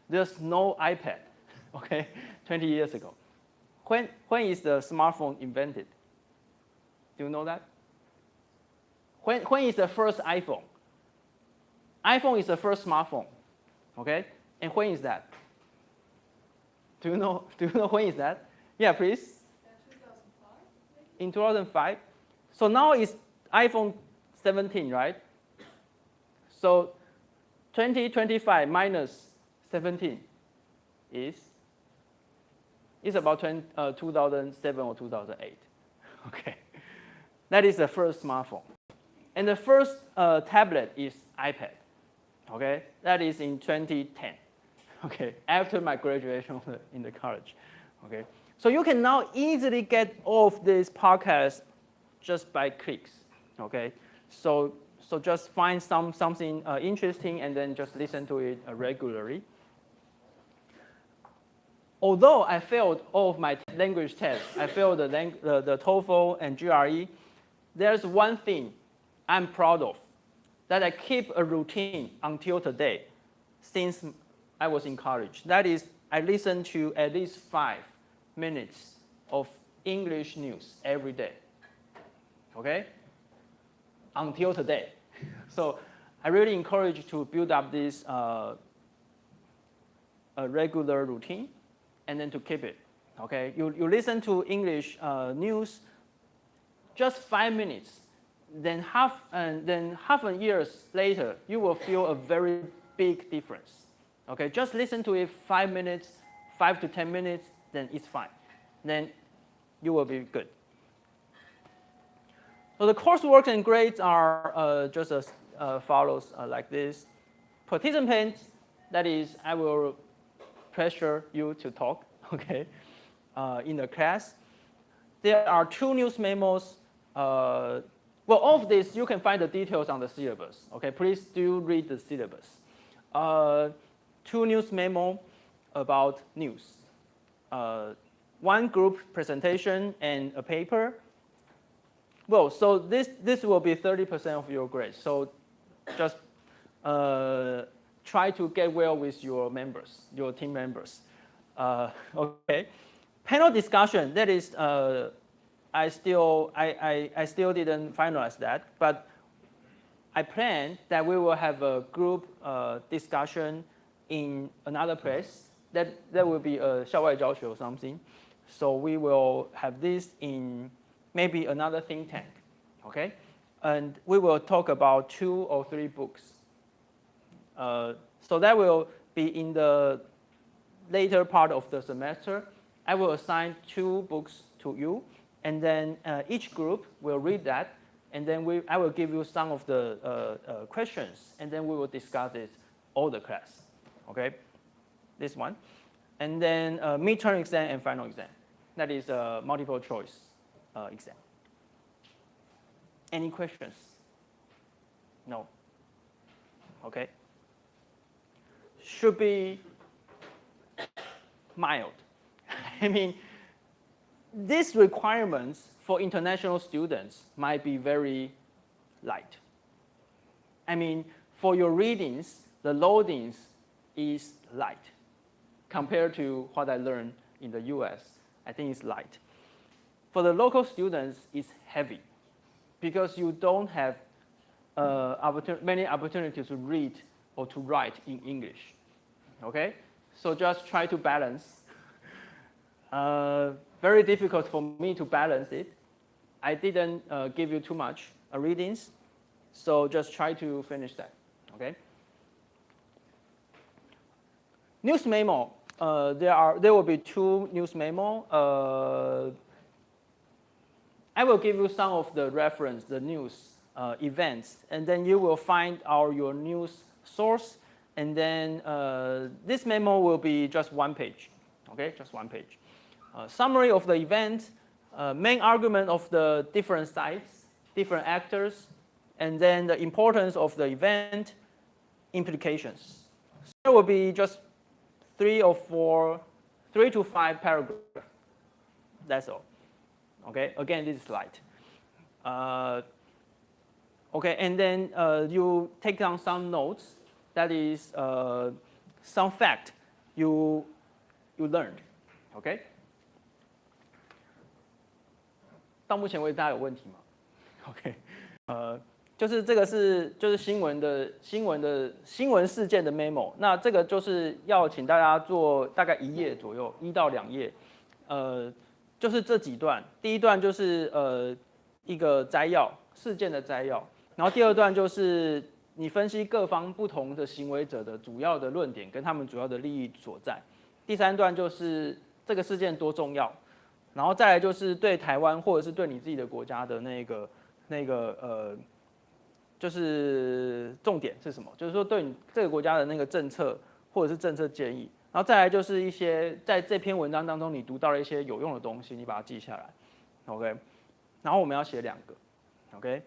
there's no iPad. Okay, 20 years ago. When is the smartphone invented? Do you know that? When is the first iPhone? iPhone is the first smartphone. Okay, and when is that? Do you know when is that? Yeah, please. 2005, maybe? In 2005. So now it's iPhone 17, right? So 2025 minus 17 is about 2007 or 2008. Okay, that is the first smartphone. And the first tablet is iPad. Okay, that is in 2010. Okay, after my graduation in the college. Okay, so you can now easily get all of these podcasts just by clicks. Okay, so just find something interesting and then just listen to it regularly. Although I failed all of my language tests, I failed the TOEFL and GRE, there's one thing I'm proud of, that I keep a routine until today, since I was encouraged. That is, I listened to at least 5 minutes of English news every day. Okay? Until today. So I really encourage you to build up this a regular routine and then to keep it. Okay? You listen to English news just 5 minutes. Then half a year later, you will feel a very big difference. Okay, just listen to it 5 minutes, 5 to 10 minutes, then it's fine. Then you will be good. So the coursework and grades are just as follows, like this. Participants, that is, I will pressure you to talk, okay, in the class. There are 2 news memos. Well, all of this, you can find the details on the syllabus. Okay, please do read the syllabus. 2 news memo about news. 1 group presentation and a paper. Well, so this will be 30% of your grade. So just try to get well with your members, your team members. Okay. Panel discussion, that is, I still didn't finalize that, but I plan that we will have a group discussion in another place. That will be a 校外教学 or something. So we will have this in maybe another think tank, okay? And we will talk about 2 or 3 books. So that will be in the later part of the semester. I will assign 2 books to you. And then each group will read that, and then I will give you some of the questions, and then we will discuss it all the class, okay? This one. And then midterm exam and final exam. That is a multiple choice exam. Any questions? No? Okay. Should be mild. I mean, these requirements for international students might be very light. I mean, for your readings, the loadings is light compared to what I learned in the US. I think it's light. For the local students, it's heavy because you don't have many opportunities to read or to write in English. Okay? So just try to balance. Very difficult for me to balance it. I didn't give you too much readings, so just try to finish that, okay? News memo, there will be 2 news memo. I will give you some of the reference, the news events, and then you will find your news source, and then this memo will be just 1 page, okay, just 1 page. Summary of the event, main argument of the different sides, different actors, and then the importance of the event, implications. So there will be just 3 to 5 paragraphs. That's all. Okay, again, this is light. Okay, and then you take down some notes. That is some fact you learned. Okay. 到目前为止，大家有问题吗 ？OK， 就是这个就是新闻事件的 memo。那这个就是要请大家做大概1页左右，1到2页。就是这几段，第一段就是一个摘要，事件的摘要。然后第2段就是你分析各方不同的行为者的主要的论点跟他们主要的利益所在。第3段就是这个事件多重要。然后再来就是对台湾或者是对你自己的国家的那个就是重点是什么？就是说对你这个国家的那个政策或者是政策建议。然后再来就是一些在这篇文章当中你读到了一些有用的东西，你把它记下来 ，OK？ 然后我们要写2个 ，OK？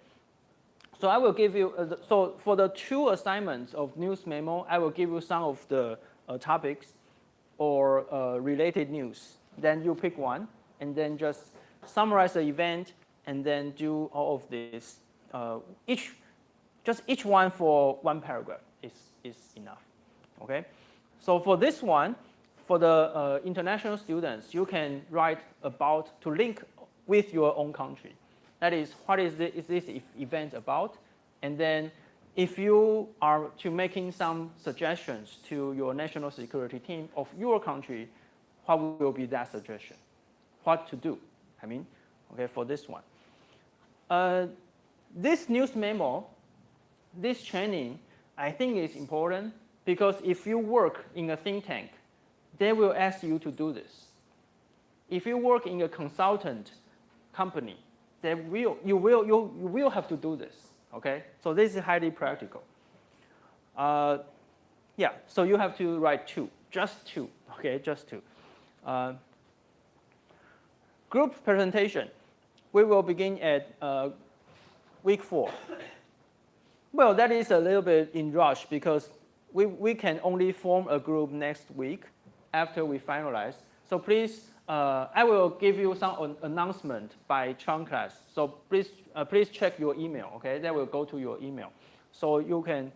So I will give you so for the 2 assignments of news memo, I will give you some of the topics or related news. Then you pick one. And then just summarize the event, and then do all of this. Each one for 1 paragraph is enough. Okay. So for this one, for the international students, you can write about to link with your own country. That is, what is this event about? And then if you are to making some suggestions to your national security team of your country, what will be that suggestion? What to do, I mean, okay, for this one. This news memo, this training, I think is important because if you work in a think tank, they will ask you to do this. If you work in a consultant company, you will have to do this, okay? So this is highly practical. Yeah, so you have to write two, just two, okay, just two. Group presentation, we will begin at week 4. Well, that is a little bit in rush because we can only form a group next week after we finalize. So please, I will give you some announcement by Chang class. So please check your email, okay? That will go to your email. So you can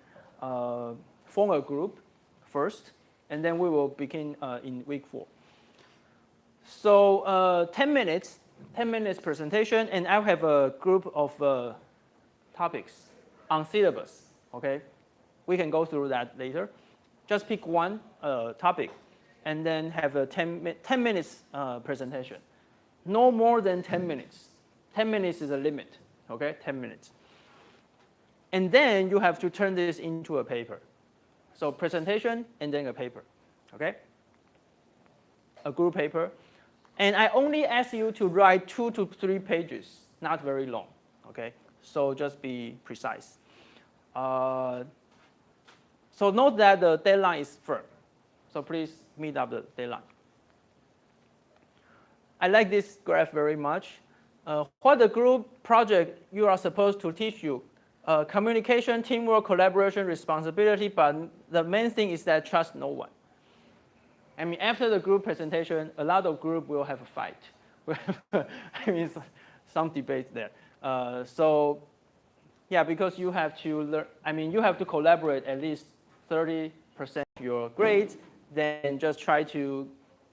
form a group first, and then we will begin in week 4. So 10 minutes presentation, and I have a group of topics on syllabus, okay? We can go through that later. Just pick one topic, and then have a 10 minutes presentation. No more than 10 minutes. 10 minutes is a limit, okay? 10 minutes. And then you have to turn this into a paper. So presentation and then a paper, okay? A group paper. And I only ask you to write 2 to 3 pages, not very long, okay? So just be precise. So note that the deadline is firm. So please meet up the deadline. I like this graph very much. What the group project you are supposed to teach you, communication, teamwork, collaboration, responsibility, but the main thing is that trust no one. I mean, after the group presentation, a lot of group will have a fight. I mean, some debate there. So, yeah, because you have to learn. I mean, you have to collaborate at least 30% of your grades. Then just try to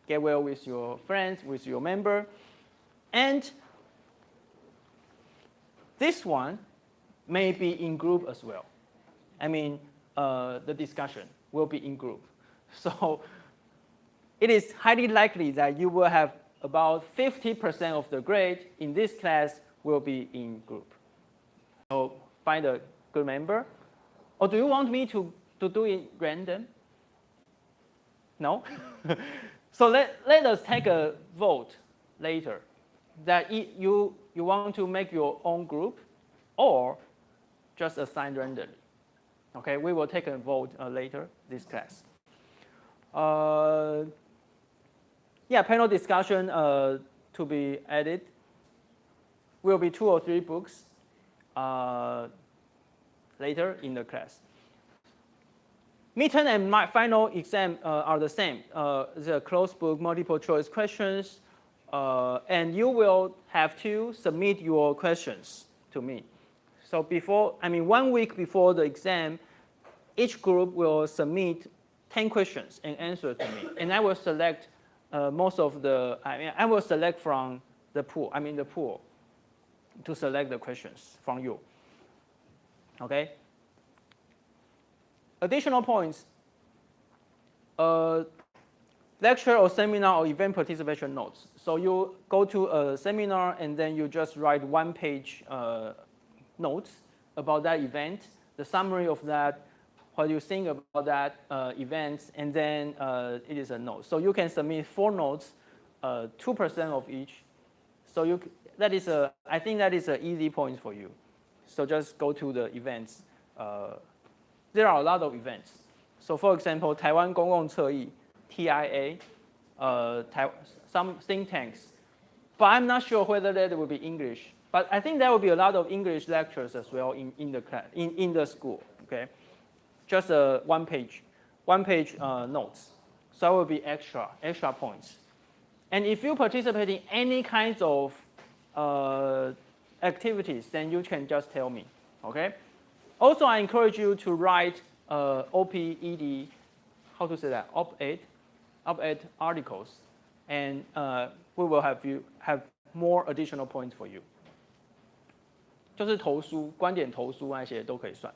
get well with your friends, with your member, and this one may be in group as well. I mean, the discussion will be in group. So it is highly likely that you will have about 50% of the grade in this class will be in group. So find a good member. Or do you want me to do it random? No? So let us take a vote later that you want to make your own group or just assign randomly. Okay, we will take a vote later this class. Yeah, panel discussion to be added will be 2 or 3 books later in the class. Midterm and my final exam are the same. The closed book, multiple choice questions, and you will have to submit your questions to me. So 1 week before the exam, each group will submit 10 questions and answer to me, and I will select most of the. I will select from the pool. The pool to select the questions from you. Okay. Additional points, lecture or seminar or event participation notes. So you go to a seminar and then you just write 1-page notes about that event, the summary of that, what you think about that event, and then it is a note. So you can submit 4 notes, 2% of each. So I think that is an easy point for you. So just go to the events. There are a lot of events. So for example, Taiwan 公共侧翼, TIA, some think tanks. But I'm not sure whether that will be English. But I think there will be a lot of English lectures as well in the class, in the school. Okay, just a 1-page notes. So it will be extra points. And if you participate in any kinds of activities, then you can just tell me. Okay. Also, I encourage you to write OP, ED how to say that, op-ed articles, and we will have more additional points for you. 就是投书、观点投书那些都可以算。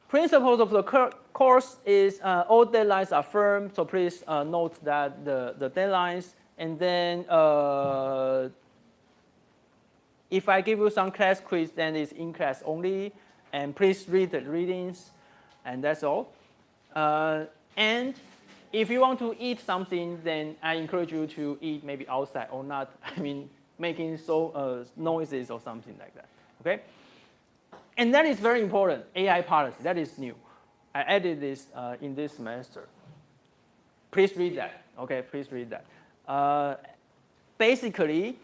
Principles of the course is all deadlines are firm, so please note that the deadlines, and then if I give you some class quiz, then it's in class only, and please read the readings, and that's all. And if you want to eat something, then I encourage you to eat maybe outside or not, I mean, making noises or something like that, okay? And that is very important, AI policy, that is new. I added this in this semester. Please read that, okay, please read that. Basically,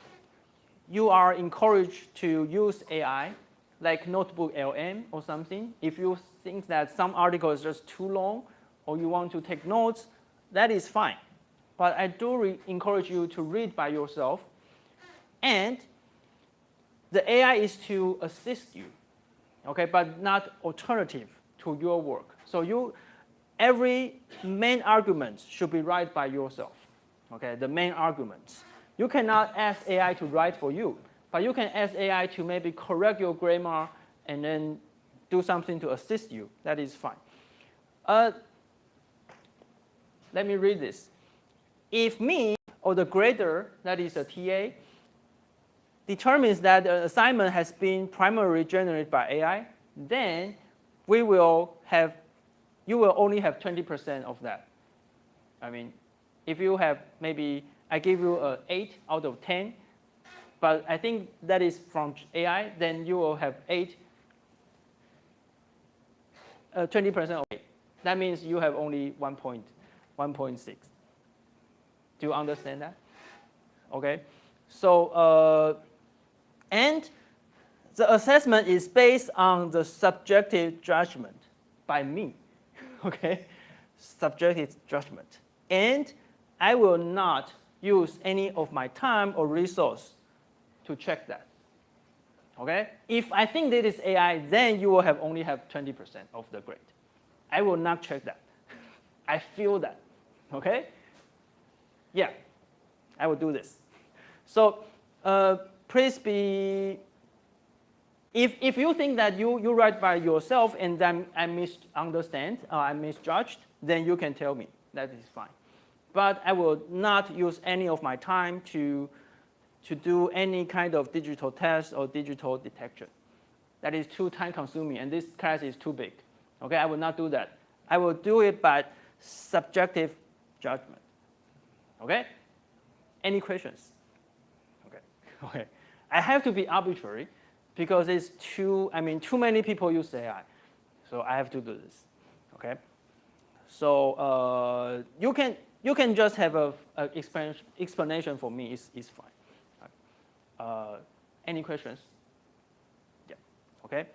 you are encouraged to use AI, like Notebook LM or something. If you think that some article is just too long, or you want to take notes, that is fine. But I do encourage you to read by yourself. And the AI is to assist you, okay, but not alternative to your work. So every main argument should be write by yourself, okay, the main arguments. You cannot ask AI to write for you, but you can ask AI to maybe correct your grammar and then do something to assist you. That is fine. Let me read this. If me or the grader, that is a TA, determines that the assignment has been primarily generated by AI, then you will only have 20% of that. I mean, if you have maybe, I give you an 8 out of 10, but I think that is from AI, then you will have 20% of 8. That means you have only 1.6. Do you understand that? Okay. So, and the assessment is based on the subjective judgment by me, okay? Subjective judgment. And I will not use any of my time or resource to check that, okay? If I think that is AI, then you will only have 20% of the grade. I will not check that. I feel that, okay? Yeah, I will do this. So please be, if you think that you write by yourself and then I misunderstand, I misjudged, then you can tell me. That is fine. But I will not use any of my time to do any kind of digital test or digital detection. That is too time consuming, and this class is too big. Okay, I will not do that. I will do it by subjective judgment. Okay? Any questions? Okay. Okay. I have to be arbitrary because it's too many people use AI. So I have to do this. Okay? So you can just have a explanation for me. It's fine. Any questions? Yeah. Okay.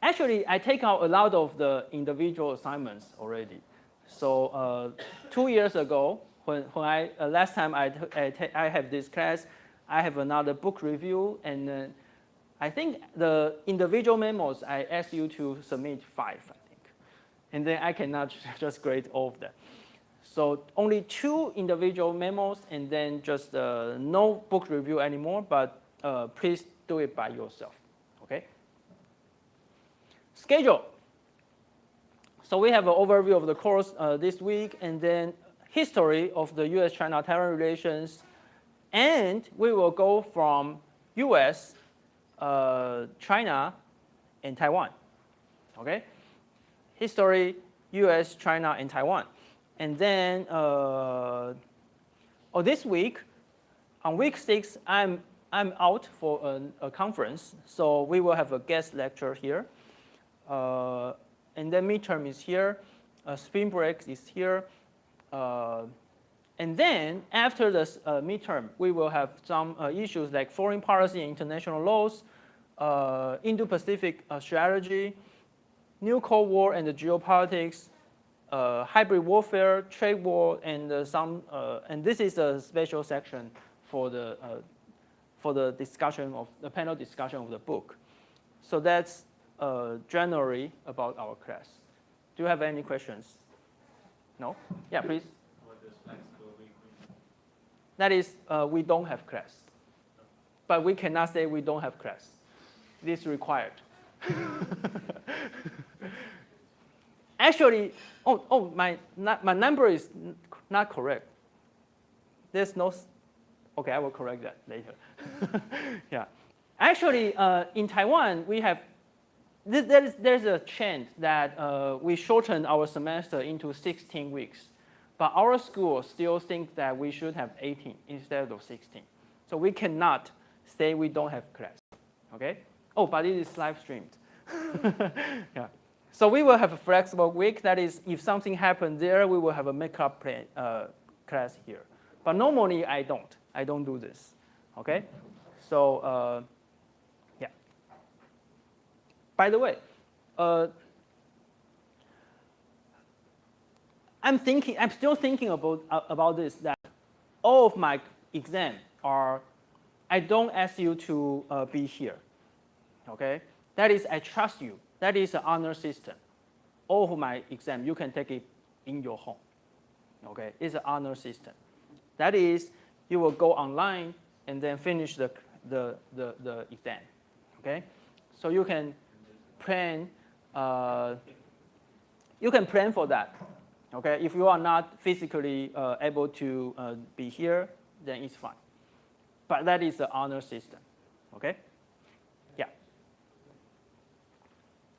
Actually, I take out a lot of the individual assignments already. So 2 years ago, when last time I have this class, I have another book review, and I think the individual memos I asked you to submit 5, I think, and then I cannot just grade all of them. So only 2 individual memos, and then just no book review anymore. But please do it by yourself. Okay. Schedule. So we have an overview of the course this week, and then history of the US-China-Taiwan Relations, and we will go from US, China, and Taiwan. Okay? History, US, China, and Taiwan. And then this week, on week 6, I'm out for a conference, so we will have a guest lecture here. And then midterm is here, spring break is here. And then after the midterm, we will have some issues like foreign policy and international laws, Indo-Pacific strategy, new Cold War and the geopolitics, hybrid warfare, trade war, and and this is a special section for the discussion of the panel discussion of the book. So that's generally about our class. Do you have any questions? No? Yeah, please. What does flexible week mean? That is, we don't have class. But we cannot say we don't have class. This is required. Actually, my number is not correct. There's no, okay, I will correct that later. Yeah. Actually, in Taiwan, we have, there's a trend that we shorten our semester into 16 weeks. But our school still think that we should have 18 instead of 16. So we cannot say we don't have class, okay? Oh, but it is live streamed. Yeah. So we will have a flexible week. That is, if something happens there, we will have a makeup class here. But normally, I don't do this, okay? So, yeah. By the way, I'm still thinking about this, that all of my exams are, I don't ask you to be here, okay? That is, I trust you. That is an honor system. All of my exams, you can take it in your home, okay? It's an honor system. That is, you will go online and then finish the exam, okay? So you can plan, for that, okay? If you are not physically able to be here, then it's fine. But that is the honor system, okay? Yeah.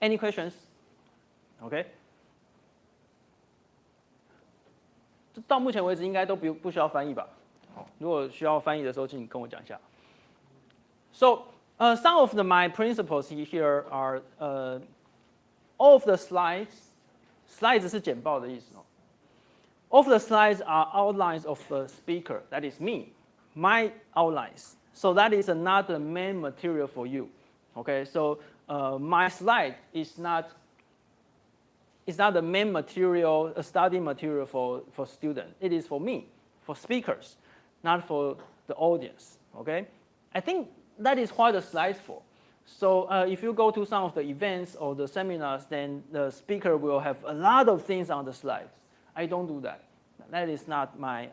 Any questions? Okay. 到目前为止应该都不需要翻译吧？如果需要翻译的时候，请你跟我讲一下。So some of my principles here are all of the slides. Slides 是简报的意思哦。All of the slides are outlines of the speaker. That is me, my outlines. So that is not the main material for you. Okay. So my slide is not the main material, a study material for students. It is for me, for speakers, not for the audience, okay? I think that is what the slides for. So if you go to some of the events or the seminars, then the speaker will have a lot of things on the slides. I don't do that. That is not my,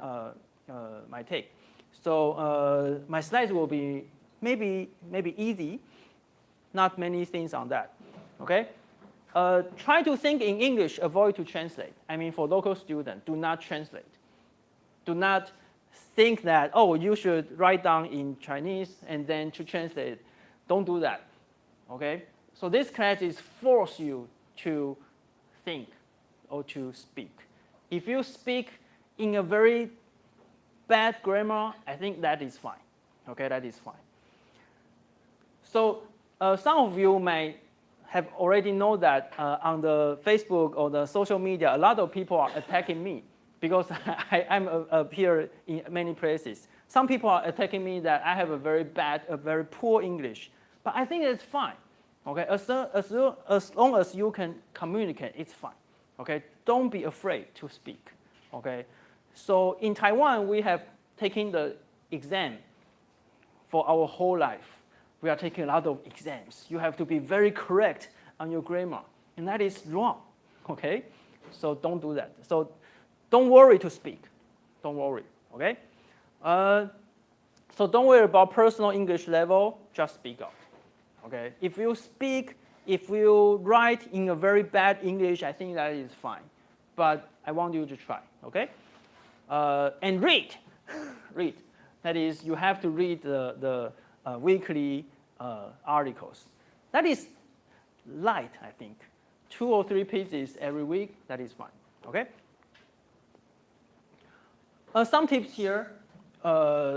my take. So my slides will be maybe easy, not many things on that, okay? Try to think in English, avoid to translate. I mean, for local students, do not translate. Do not think that, oh, you should write down in Chinese and then to translate. Don't do that, okay? So this class is force you to think or to speak. If you speak in a very bad grammar, I think that is fine, okay? That is fine. So some of you may have already know that on the Facebook or the social media, a lot of people are attacking me because I'm appear in many places. Some people are attacking me that I have a very poor English, but I think it's fine. Okay, as long as you can communicate, it's fine. Okay, don't be afraid to speak. Okay, so in Taiwan, we have taken the exam for our whole life. We are taking a lot of exams. You have to be very correct on your grammar, and that is wrong, okay? So don't do that. So don't worry to speak. Don't worry, okay? So don't worry about personal English level, just speak up, okay? If you write in a very bad English, I think that is fine. But I want you to try, okay? And read, read. That is, you have to read the weekly articles. That is light, I think. 2 or 3 pieces every week, that is fine, okay? Some tips here.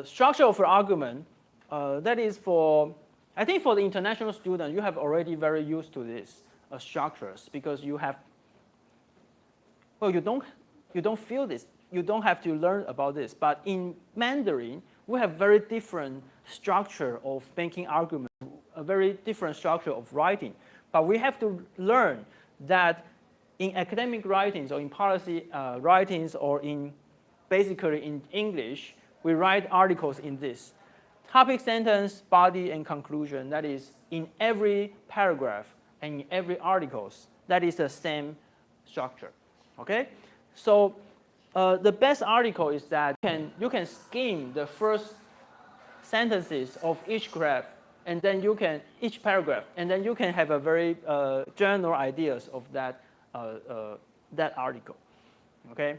Structure of argument, that is for, I think for the international student, you have already very used to this structures because you have, well, you don't feel this. You don't have to learn about this. But in Mandarin, we have very different structure of making argument, a very different structure of writing. But we have to learn that in academic writings or in policy writings or basically in English, we write articles in this. Topic, sentence, body, and conclusion. That is in every paragraph and in every article. That is the same structure. Okay, so the best article is that you can skim the first sentences of each graph, and then each paragraph, and then you can have a very general ideas of that article. Okay.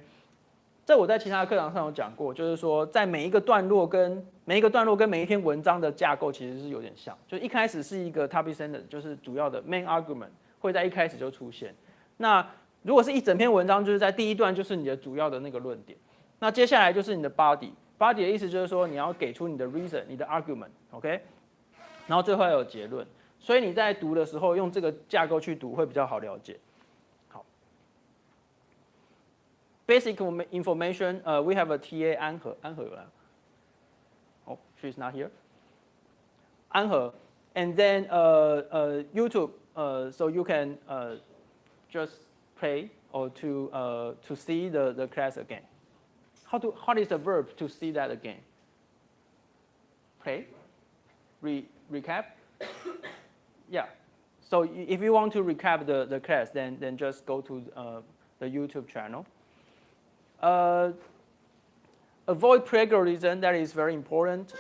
这我在其他课堂上有讲过，就是说在每一个段落跟每一篇文章的架构其实是有点像，就一开始是一个 topic sentence， 就是主要的 main argument 会在一开始就出现。那如果是一整篇文章，就是在第一段就是你的主要的那个论点，那接下来就是你的 body 的意思就是说你要给出你的 reason， 你的 argument，OK， 然后最后要有结论。所以你在读的时候用这个架构去读会比较好了解。Basic information, we have a TA 安和有来。Oh, she's not here. 安和 and then YouTube, so you can just play or to see the class again. How is the verb to see that again? Play, recap. Yeah. So if you want to recap the class, then just go to the YouTube channel. Avoid plagiarism, that is very important.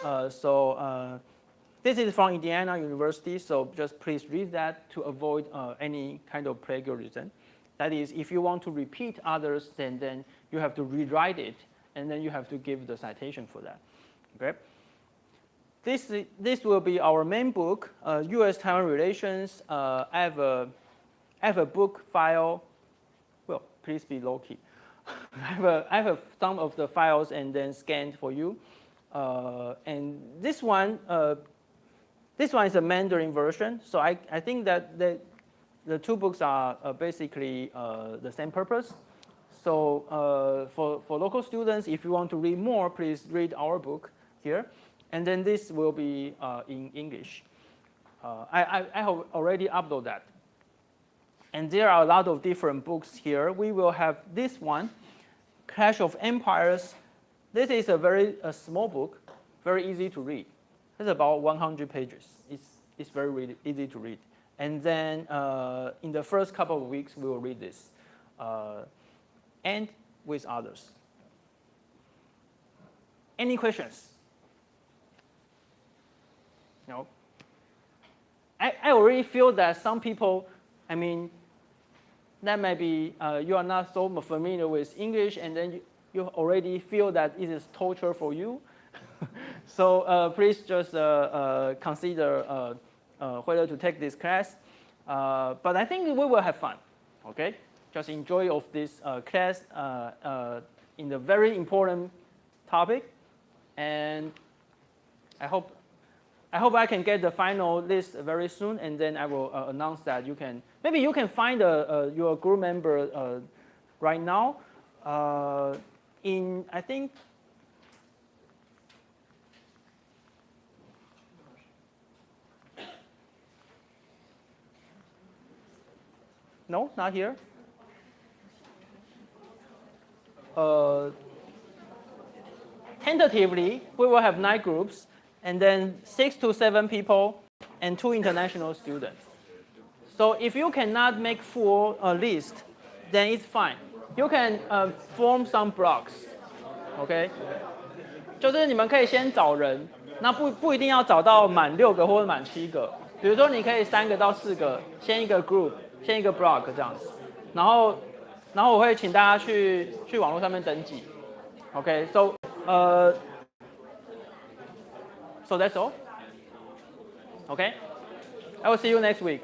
This is from Indiana University, so just please read that to avoid any kind of plagiarism. That is, if you want to repeat others, then you have to rewrite it, and then you have to give the citation for that. Okay. This will be our main book, US-Taiwan Relations. I have a book file. Well, please be low key. I have some of the files and then scanned for you. And this one is a Mandarin version. So I think that the two books are basically the same purpose. So for local students, if you want to read more, please read our book here. And then this will be in English. I have already uploaded that. And there are a lot of different books here. We will have this one, Clash of Empires. This is a very small book, very easy to read. It's about 100 pages. It's very easy to read. And then in the first couple of weeks, we will read this, and with others. Any questions? No? I already feel that some people, I mean, that maybe you are not so familiar with English, and then you already feel that it is torture for you. So please just consider whether to take this class. But I think we will have fun, okay? Just enjoy of this class in the very important topic, and I hope I can get the final list very soon, and then I will announce that maybe you can find your group member right now in, I think, no, not here. Tentatively, we will have 9 groups, and then 6 to 7 people and 2 international students. So if you cannot make full list, then it's fine. You can form some blocks, okay? 就是你们可以先找人，那不一定要找到满6个或者满7个。比如说你可以3个到4个，先一个 group， 先一个 block 这样子。然后我会请大家去网络上面登记。Okay, so that's all. Okay, I will see you next week.